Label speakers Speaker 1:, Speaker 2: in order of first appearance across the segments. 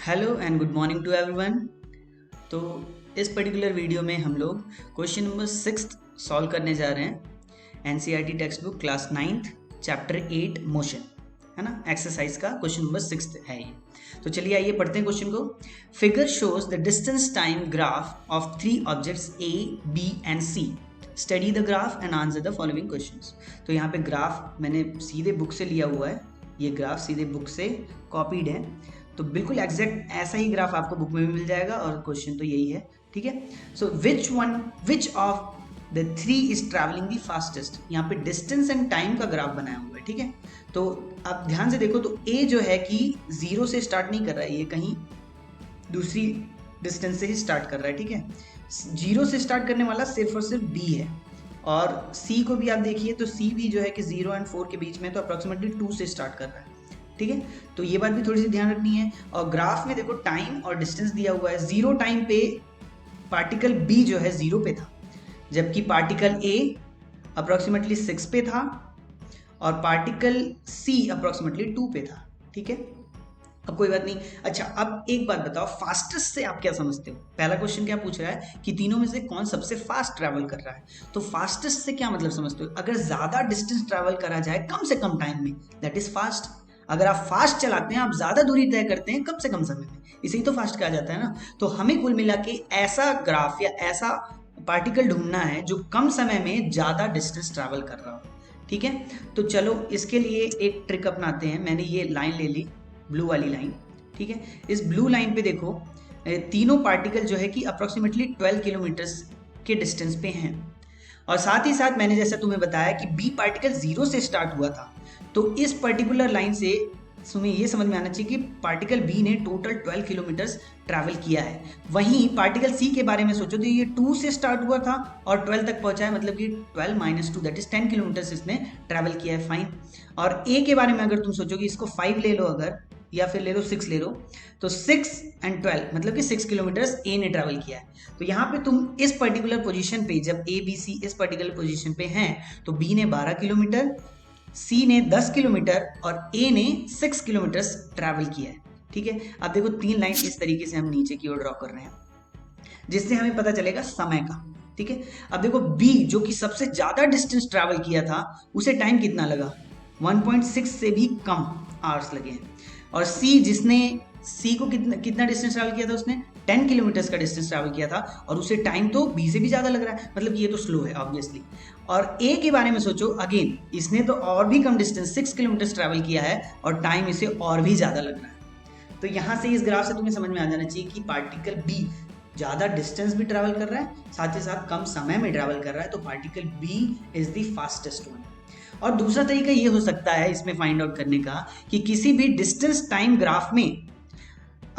Speaker 1: Hello and good morning to everyone. तो इस particular video में हम लोग क्वेश्चन नंबर 6 सॉल्व करने जा रहे हैं। NCERT text book class 9th chapter 8 motion, है ना। एक्सरसाइज का क्वेश्चन नंबर 6 है ये। तो चलिए आइए पढ़ते हैं क्वेश्चन को। Figure shows the distance time graph of 3 objects A, B and C. Study the graph and answer the following questions. तो यहाँ पे ग्राफ मैंने सीधे बुक से लिया हुआ है, ये ग्राफ सीधे बुक से कॉपीड है। तो बिल्कुल एग्जैक्ट ऐसा ही ग्राफ आपको बुक में भी मिल जाएगा और क्वेश्चन तो यही है, ठीक है। So which of the 3 is travelling the fastest. यहाँ पे डिस्टेंस एंड टाइम का ग्राफ बनाया हुआ है, ठीक है। तो आप ध्यान से देखो तो ए जो है कि 0 से स्टार्ट नहीं कर रहा है, ये कहीं दूसरी डिस्टेंस से ही स्टार्ट कर रहा है, ठीक है। 0 से स्टार्ट करने वाला सिर्फ और सिर्फ बी है। और सी को भी आप देखिए तो सी भी जो है कि 0 एंड 4 के बीच में, तो अप्रोक्सीमेटली 2 से स्टार्ट कर रहा है, ठीक है। तो ये बात भी थोड़ी सी ध्यान रखनी है। और ग्राफ में देखो टाइम और डिस्टेंस दिया हुआ है। 0 टाइम पे पार्टिकल बी जो है 0 पे था, जबकि पार्टिकल ए अप्रोक्सीमेटली 6 पे था और पार्टिकल सी अप्रोक्सीमेटली 2 पे था, ठीक है। अब कोई बात नहीं। अच्छा, अब एक बात बताओ, फास्टेस्ट से आप क्या समझते हो। पहला क्वेश्चन क्या पूछ रहा है कि तीनों में से कौन सबसे फास्ट ट्रैवल कर रहा है। तो फास्टेस्ट से क्या मतलब समझते हो, अगर ज्यादा डिस्टेंस ट्रैवल करा जाए कम से कम टाइम में, दैट इज फास्ट। अगर आप फास्ट चलाते हैं, आप ज्यादा दूरी तय करते हैं कम से कम समय में, इसे ही तो फास्ट कहा जाता है ना। तो हमें कुल मिला के ऐसा ग्राफ या ऐसा पार्टिकल ढूंढना है जो कम समय में ज्यादा डिस्टेंस ट्रैवल कर रहा हो, ठीक है। तो चलो इसके लिए एक ट्रिक अपनाते हैं। मैंने ये लाइन ले ली, ब्लू वाली लाइन, ठीक है। इस ब्लू लाइन पे देखो तीनों पार्टिकल जो है कि अप्रोक्सीमेटली 12 किलोमीटर के डिस्टेंस पे हैं। और साथ ही साथ मैंने जैसा तुम्हें बताया कि बी पार्टिकल 0 से स्टार्ट हुआ था, तो इस पर्टिकुलर लाइन से तुम्हें ये समझ में आना चाहिए कि पार्टिकल बी ने टोटल 12 किलोमीटर ट्रैवल किया है। वहीं पार्टिकल सी के बारे में सोचो तो ये 2 से स्टार्ट हुआ था और 12 तक पहुंचा है, मतलब कि 12 - 2 दैट इज 10 किलोमीटर इसने ट्रैवल किया है, फाइन। और ए के बारे में अगर तुम सोचो कि इसको 5 ले लो अगर, या फिर ले लो 6 ले लो, तो 6 एंड 12 मतलब कि 6 किलोमीटर ए ने ट्रैवल किया है। तो यहाँ पे तुम इस पर्टिकुलर पोजीशन पे, जब ए बी सी इस पर्टिकुलर पोजीशन पे हैं, तो बी ने 12 किलोमीटर, सी ने 10 किलोमीटर और ए ने 6 किलोमीटर ट्रैवल किया है, ठीक है। अब देखो 3 लाइन इस तरीके से हम नीचे की ओर ड्रॉ कर रहे हैं, जिससे हमें पता चलेगा समय का, ठीक है। अब देखो बी जो कि सबसे ज्यादा डिस्टेंस ट्रैवल किया था, उसे टाइम कितना लगा, 1.6 से भी कम आवर्स लगे हैं। और सी जिसने सी को कितना डिस्टेंस ट्रैवल किया था, उसने 10 किलोमीटर का डिस्टेंस ट्रैवल किया था और उसे टाइम तो बी से भी ज्यादा लग रहा है, मतलब कि ये तो स्लो है ऑब्वियसली। और ए के बारे में सोचो, अगेन इसने तो और भी कम डिस्टेंस 6 किलोमीटर ट्रैवल किया है और टाइम इसे और भी ज्यादा लग रहा है। तो यहां से इस ग्राफ से तुम्हें समझ में आ जाना चाहिए कि पार्टिकल बी ज्यादा डिस्टेंस भी ट्रैवल कर रहा है, साथ ही साथ कम समय में ट्रैवल कर रहा है, तो particle B is the fastest one. और दूसरा तरीका ये हो सकता है इसमें फाइंड आउट करने का कि किसी भी डिस्टेंस टाइम ग्राफ में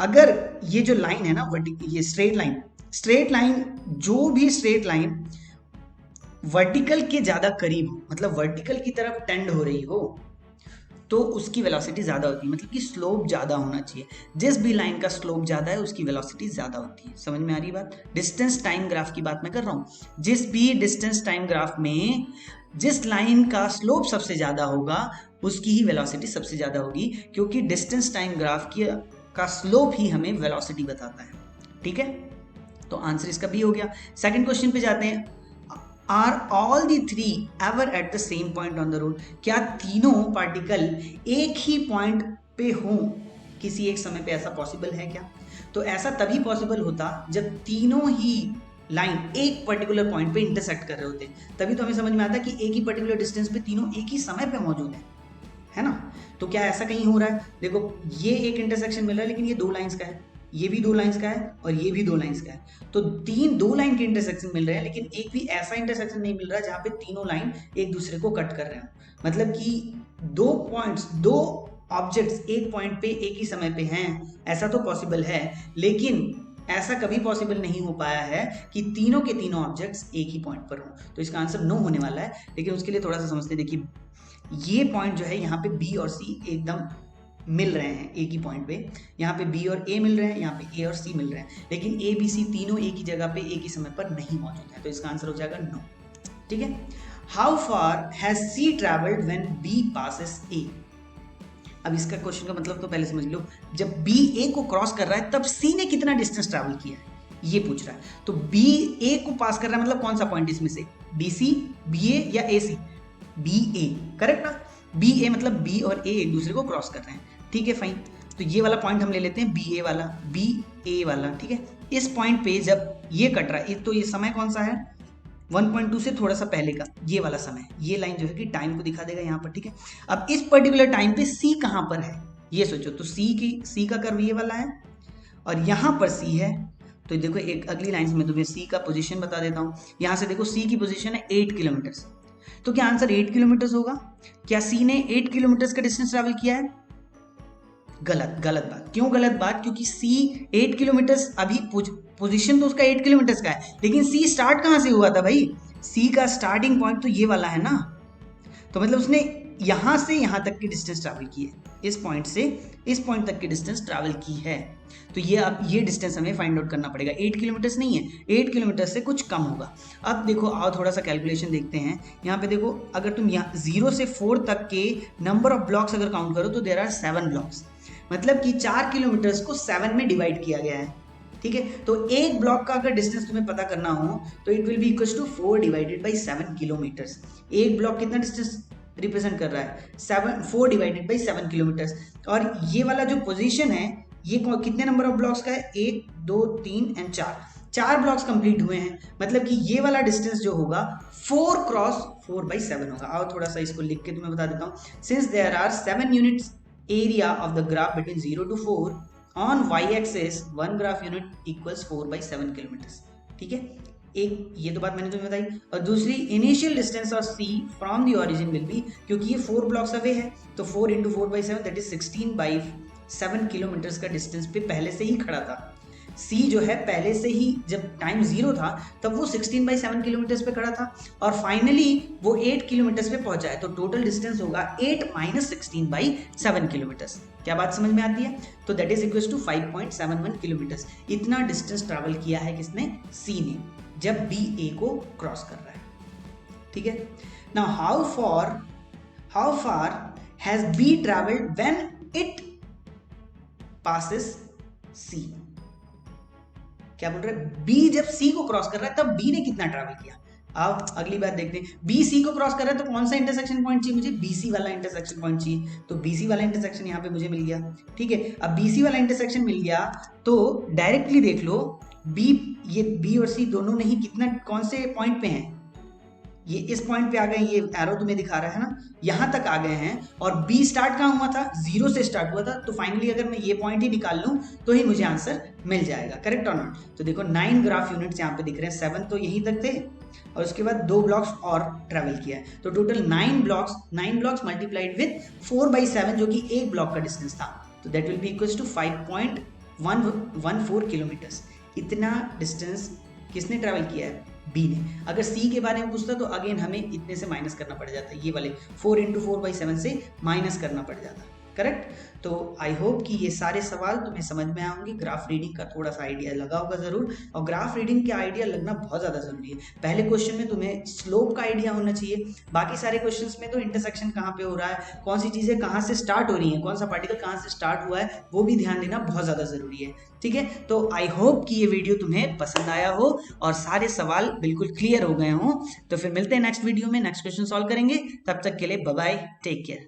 Speaker 1: अगर ये जो लाइन है ना, ये स्ट्रेट लाइन जो भी स्ट्रेट लाइन वर्टिकल के ज्यादा करीब हो, मतलब वर्टिकल की तरफ टेंड हो रही हो, तो उसकी वेलोसिटी ज्यादा होती है, मतलब कि स्लोप ज्यादा होना चाहिए। जिस भी लाइन का स्लोप ज्यादा है उसकी वेलोसिटी ज्यादा होती है। समझ में आ रही बात। डिस्टेंस टाइम ग्राफ की बात मैं कर रहा हूं। जिस भी डिस्टेंस टाइम ग्राफ में जिस लाइन का स्लोप सबसे ज्यादा होगा उसकी ही वेलोसिटी सबसे ज्यादा होगी, क्योंकि डिस्टेंस टाइम ग्राफ का स्लोप ही हमें वेलोसिटी बताता है, ठीक है। तो आंसर इसका बी हो गया। सेकंड क्वेश्चन पे जाते हैं। Are all the 3 ever at the same point on the road. क्या तीनों पार्टिकल एक ही पॉइंट पे हों किसी एक समय पे, ऐसा पॉसिबल है क्या। तो ऐसा तभी पॉसिबल होता जब तीनों ही लाइन एक पर्टिकुलर पॉइंट पे इंटरसेक्ट कर रहे होते, तभी तो हमें समझ में आता है कि एक ही पर्टिकुलर डिस्टेंस पे तीनों एक ही समय पे मौजूद है ना। तो क्या ऐसा कहीं हो रहा है। देखो ये एक इंटरसेक्शन मिल रहा है, लेकिन ये 2 लाइंस का है, ये भी 2 लाइंस का है और ये भी 2 लाइंस का है। तो 2 लाइन के इंटरसेक्शन मिल रहे हैं, लेकिन एक भी ऐसा इंटरसेक्शन नहीं मिल रहा जहां पे तीनों लाइन एक दूसरे को कट कर रहे हो। मतलब कि 2 ऑब्जेक्ट्स एक पॉइंट पे एक ही समय पे हैं, ऐसा तो पॉसिबल है, लेकिन ऐसा कभी पॉसिबल नहीं हो पाया है कि तीनों के तीनों ऑब्जेक्ट्स एक ही पॉइंट पर हों। तो इसका आंसर नो होने वाला है। लेकिन उसके लिए थोड़ा सा समझते, देखिए ये पॉइंट जो है यहाँ पे बी और सी एकदम मिल रहे हैं एक ही पॉइंट पे, यहाँ पे बी और ए मिल रहे हैं, यहाँ पे ए और सी मिल रहे हैं, लेकिन ए बी सी तीनों एक ही जगह पे एक ही समय पर नहीं मौजूद है। तो इसका आंसर हो जाएगा नो, ठीक है। How far has C travelled when B passes A. अब इसका क्वेश्चन का मतलब तो पहले समझ लो, जब बी ए को क्रॉस कर रहा है तब सी ने कितना डिस्टेंस ट्रैवल किया है ये पूछ रहा है। तो बी ए को पास कर रहा है मतलब कौन सा पॉइंट इसमें से, बी सी, बी ए या ए सी, बी ए, करेक्ट ना। बी ए मतलब बी और ए एक दूसरे को क्रॉस कर रहे हैं, ठीक है फाइन। तो ये वाला पॉइंट हम ले लेते हैं बी ए वाला, बी ए वाला, ठीक है। इस पॉइंट पे जब ये कट रहा है तो ये समय कौन सा है, 1.2 से थोड़ा सा पहले का ये वाला समय, ये लाइन जो है कि टाइम को दिखा देगा यहाँ पर, ठीक है। अब इस पर्टिकुलर टाइम पे सी कहाँ पर है ये सोचो, तो सी का कर्व ये वाला है और यहाँ पर सी है। तो देखो एक अगली लाइन से मैं तुम्हें सी का पोजीशन बता देता हूँ। यहाँ से देखो सी की पोजीशन है 8 किलोमीटर, तो क्या आंसर 8 किलोमीटर होगा? क्या सी ने 8 किलोमीटर का डिस्टेंस ट्रैवल किया है? गलत, गलत बात। क्यों गलत बात? क्योंकि सी 8 किलोमीटर, अभी पोजीशन तो उसका 8 किलोमीटर का है, लेकिन सी स्टार्ट कहाँ से हुआ था भाई? सी का स्टार्टिंग पॉइंट तो ये वाला है ना, तो मतलब उसने यहां से यहां तक की डिस्टेंस ट्रैवल की है, इस पॉइंट से इस पॉइंट तक की डिस्टेंस ट्रैवल की है। तो ये अब ये डिस्टेंस हमें फाइंड आउट करना पड़ेगा। 8 किलोमीटर नहीं है, 8 किलोमीटर से कुछ कम होगा। अब देखो आओ थोड़ा सा कैलकुलेशन देखते हैं। यहाँ पे देखो अगर तुम यहाँ 0 से 4 तक के नंबर ऑफ ब्लॉक्स अगर काउंट करो तो देयर आर 7 ब्लॉक्स, मतलब कि 4 किलोमीटर्स को 7 में डिवाइड किया गया है, ठीक है। तो एक ब्लॉक का अगर डिस्टेंस तुम्हें पता करना हो तो it will be equal to 4 divided by 7 kilometres. एक ब्लॉक कितना डिस्टेंस रिप्रेजेंट कर रहा है? 4 डिवाइडेड बाई 7 किलोमीटर्स। और ये वाला जो पोजीशन है ये कितने नंबर ऑफ ब्लॉक्स का है? 1 2 3 एंड 4 ब्लॉक्स कंप्लीट हुए हैं, मतलब कि ये वाला डिस्टेंस जो होगा 4 क्रॉस 4/7 होगा। आओ थोड़ा सा इसको लिख के तुम्हें बता देता हूँ। Since there are 7 units area of the graph between 0 to 4 on Y axis 1 graph unit equals 4/7 kilometre, ठीक है। एक ये तो बात मैंने तुम्हें बताई। और दूसरी initial distance of C from the origin will be, क्योंकि ये 4 ब्लॉक्स अवे है तो 4 × 4/7 दैट इज 16/7 किलोमीटर का डिस्टेंस पे पहले से ही खड़ा था। सी जो है पहले से ही जब टाइम 0 था तब वो 16/7 किलोमीटर पे खड़ा था और फाइनली वो 8 किलोमीटर पे पहुंचा है, तो टोटल डिस्टेंस होगा 8 - 16/7 किलोमीटर। क्या बात समझ में आती है? तो that is equal to 5.71 kilometre. इतना डिस्टेंस ट्रैवल किया है किसने? सी ने, जब बी ए को क्रॉस कर रहा है, ठीक है। Now how far has B travelled when it passes C? क्या बोल रहा है? बी जब सी को क्रॉस कर रहा है तब बी ने कितना ट्रैवल किया? अब अगली बात देखते हैं। बी सी को क्रॉस कर रहा है तो कौन सा इंटरसेक्शन पॉइंट चाहिए मुझे? बीसी वाला इंटरसेक्शन पॉइंट चाहिए। तो बीसी वाला इंटरसेक्शन यहाँ पे मुझे मिल गया, ठीक है। अब बीसी वाला इंटरसेक्शन मिल गया तो डायरेक्टली देख लो बी, ये बी और सी दोनों नहीं कितना कौन से पॉइंट पे हैं? ये इस पॉइंट पे आ गए, ये एरो तुम्हें दिखा रहा है ना, यहां तक आ गए हैं। और बी स्टार्ट कहां हुआ था? 0 से स्टार्ट हुआ था। तो फाइनली अगर मैं ये पॉइंट ही निकाल लूं तो ही मुझे आंसर मिल जाएगा, करेक्ट और नॉट? तो देखो 9 ग्राफ यूनिट्स यहाँ पे दिख रहे हैं, 7 तो यहीं तक थे और उसके बाद 2 ब्लॉक्स और ट्रेवल किया है, तो टोटल 9 ब्लॉक्स मल्टीप्लाइड विद 4/7 जो कि एक ब्लॉक का डिस्टेंस था, तो that will be equal to 5.14 kilometre. इतना डिस्टेंस किसने ट्रैवल किया है? बी ने। अगर सी के बारे में पूछता तो अगेन हमें इतने से माइनस करना पड़ जाता है, ये वाले 4 × 4/7 से माइनस करना पड़ जाता, करेक्ट। तो आई होप कि ये सारे सवाल तुम्हें समझ में आएंगे। ग्राफ रीडिंग का थोड़ा सा आइडिया लगा होगा जरूर, और ग्राफ रीडिंग का आइडिया लगना बहुत ज़्यादा जरूरी है। पहले क्वेश्चन में तुम्हें स्लोप का आइडिया होना चाहिए, बाकी सारे क्वेश्चंस में तो इंटरसेक्शन कहाँ पे हो रहा है, कौन सी चीज़ें कहाँ से स्टार्ट हो रही हैं, कौन सा पार्टिकल कहाँ से स्टार्ट हुआ है, वो भी ध्यान देना बहुत ज़्यादा ज़रूरी है, ठीक है। तो आई होप कि ये वीडियो तुम्हें पसंद आया हो और सारे सवाल बिल्कुल क्लियर हो गए हों। तो फिर मिलते हैं नेक्स्ट वीडियो में, नेक्स्ट क्वेश्चन सॉल्व करेंगे। तब तक के लिए बाय बाय, टेक केयर।